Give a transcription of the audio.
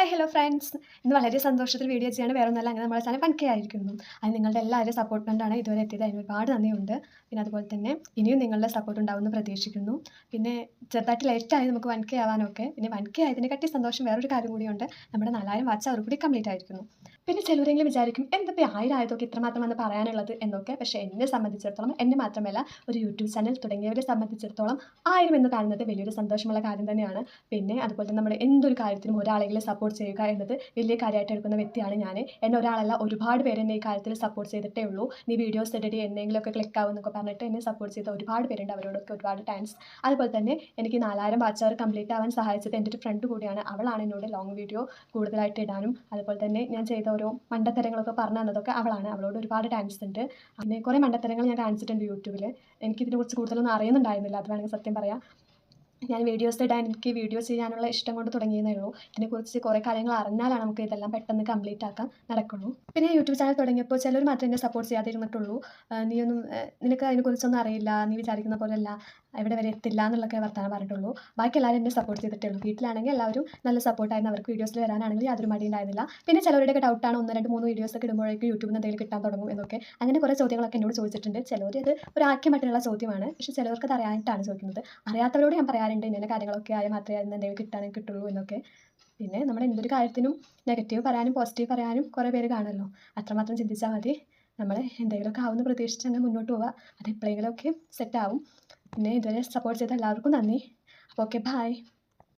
Hi hello friends. ഇന്ന് വളരെ സന്തോഷത്തിൽ വീഡിയോ ചെയ്യാണ്. വേറെ ഒന്നല്ല, അങ്ങനെ നമ്മുടെ ചാനൽ 1K ആയിരിക്കുന്നു. അത് നിങ്ങളുടെ എല്ലാവരും സപ്പോർട്ട് കൊണ്ടാണ് ഇതുവരെ എത്തിയത്. അതിന് ഒരുപാട് നന്ദിയുണ്ട്. പിന്നെ അതുപോലെ തന്നെ ഇനിയും നിങ്ങളുടെ സപ്പോർട്ട് ഉണ്ടാവുമെന്ന് പ്രതീക്ഷിക്കുന്നു. പിന്നെ ചെറുതായിട്ട് ലേറ്റായി നമുക്ക് 1K ആവാനൊക്കെ. പിന്നെ 1K ആയതിനെക്കാട്ടി സന്തോഷം വേറൊരു കാര്യം കൂടിയുണ്ട്. നമ്മുടെ 4000 വാച്ച് അവർ കൂടി കംപ്ലീറ്റ് ആയിരിക്കുന്നു. പിന്നെ ചിലരെങ്കിലും വിചാരിക്കും എന്തിപ്പോൾ 1000 ആയതൊക്കെ ഇത്രമാത്രം വന്ന് പറയാനുള്ളത് എന്നൊക്കെ. പക്ഷേ എന്നെ സംബന്ധിച്ചിടത്തോളം, എന്നെ മാത്രമല്ല ഒരു യൂട്യൂബ് ചാനൽ തുടങ്ങിയവരെ സംബന്ധിച്ചിടത്തോളം 1000 എന്ന് കാണുന്നത് വലിയൊരു സന്തോഷമുള്ള കാര്യം തന്നെയാണ്. പിന്നെ അതുപോലെ തന്നെ നമ്മുടെ എന്തൊരു കാര്യത്തിനും ഒരാളെങ്കിലും സപ്പോർട്ട് ചെയ്യുക എന്നത് വലിയ കാര്യമായിട്ട് എടുക്കുന്ന വ്യക്തിയാണ് ഞാൻ. എന്നെ ഒരാളല്ല, ഒരുപാട് പേര് എന്നെ ഈ കാര്യത്തിൽ സപ്പോർട്ട് ചെയ്തിട്ടേ ഉള്ളൂ. നീ വീഡിയോസ് ഇടടി, എന്തെങ്കിലുമൊക്കെ ക്ലിക്ക് ആവും എന്നൊക്കെ പറഞ്ഞിട്ട് എന്നെ സപ്പോർട്ട് ചെയ്ത ഒരുപാട് പേരുണ്ട്. അവരോടൊക്കെ ഒരുപാട് താങ്ക്സ്. അതുപോലെ തന്നെ എനിക്ക് 4000 വാച്ച് അവർ കംപ്ലീറ്റ് ആവാൻ സഹായിച്ചത് എൻ്റെ ഒരു ഫ്രണ്ട് കൂടിയാണ്. അവളാണ് എന്നോട് ലോങ് വീഡിയോ കൂടുതലായിട്ട് ഇടാനും അതുപോലെ തന്നെ ഞാൻ ചെയ്ത ഓരോ മണ്ടത്തരങ്ങളൊക്കെ പറഞ്ഞു തന്നതൊക്കെ അവളാണ്. അവളോട് ഒരുപാട് താങ്ക്സ് ഉണ്ട്. പിന്നെ കുറേ മണ്ടത്തരങ്ങൾ ഞാൻ കാണിച്ചിട്ടുണ്ട് യൂട്യൂബിൽ. എനിക്കിതിനെക്കുറിച്ച് കൂടുതലൊന്നും അറിയുന്നുണ്ടായിരുന്നില്ല, അത് വേണമെങ്കിൽ സത്യം പറയാം. ഞാൻ വീഡിയോസ് ഇടാൻ, എനിക്ക് വീഡിയോ ചെയ്യാനുള്ള ഇഷ്ടം കൊണ്ട് തുടങ്ങിയെന്നേ ഉള്ളൂ. ഇതിനെക്കുറിച്ച് കുറേ കാര്യങ്ങൾ അറിഞ്ഞാലാണ് നമുക്ക് ഇതെല്ലാം പെട്ടെന്ന് കംപ്ലീറ്റ് ആക്കാൻ നടക്കുള്ളൂ. പിന്നെ യൂട്യൂബ് ചാനൽ തുടങ്ങിയപ്പോൾ ചിലർ മാത്രമേ എന്നെ സപ്പോർട്ട് ചെയ്യാതിരുന്നിട്ടുള്ളൂ. നീയൊന്നും നിനക്ക് അതിനെക്കുറിച്ചൊന്നും അറിയില്ല, നീ വിചാരിക്കുന്ന പോലെയല്ല, എവിടെ വരെ എത്തില്ല എന്നുള്ളൊക്കെ വർത്തമാനം പറഞ്ഞിട്ടുള്ളൂ. ബാക്കി എല്ലാവരും എന്നെ സപ്പോർട്ട് ചെയ്തിട്ടേ ഉള്ളൂ. വീട്ടിലാണെങ്കിൽ എല്ലാവരും നല്ല സപ്പോർട്ടായിരുന്നു. അവർക്ക് വീഡിയോസിൽ വരാനാണെങ്കിൽ യാതൊരു മടി ഉണ്ടായിരുന്നില്ല. പിന്നെ ചിലരുടെയൊക്കെ ഡൗട്ടാണ്, 1, 2, 3 വീഡിയോസൊക്കെ ഇടുമ്പോഴേക്കും യൂട്യൂബിൽ നിന്ന് എന്തെങ്കിലും കിട്ടാൻ തുടങ്ങും എന്നൊക്കെ. അങ്ങനെ കുറേ ചോദ്യങ്ങളൊക്കെ എന്നോട് ചോദിച്ചിട്ടുണ്ട്. ചിലർ ഇത് ഒരു ആക്യമായിട്ടുള്ള ചോദ്യമാണ്, പക്ഷേ ചിലവർക്ക് അത് അറിയാനായിട്ടാണ് ചോദിക്കുന്നത്. അറിയാത്തവരോട് ഞാൻ പറയാറുണ്ട്, ഇങ്ങനെ കാര്യങ്ങളൊക്കെ ആയാൽ മാത്രമേ അതിന് എന്തെങ്കിലും കിട്ടാനും കിട്ടുള്ളൂ എന്നൊക്കെ. പിന്നെ നമ്മൾ എന്തൊരു കാര്യത്തിനും നെഗറ്റീവ് പറയാനും പോസിറ്റീവ് പറയാനും കുറേ പേര് കാണുമല്ലോ. അത്രമാത്രം ചിന്തിച്ചാൽ മതി. നമ്മൾ എന്തെങ്കിലുമൊക്കെ ആവുമെന്ന് പ്രതീക്ഷിച്ച് അങ്ങനെ മുന്നോട്ട് പോവുക. അത് എപ്പോഴെങ്കിലുമൊക്കെ സെറ്റാവും. പിന്നെ ഇതുവരെ സപ്പോർട്ട് ചെയ്ത എല്ലാവർക്കും നന്ദി. അപ്പോൾ ഓക്കെ, ബൈ.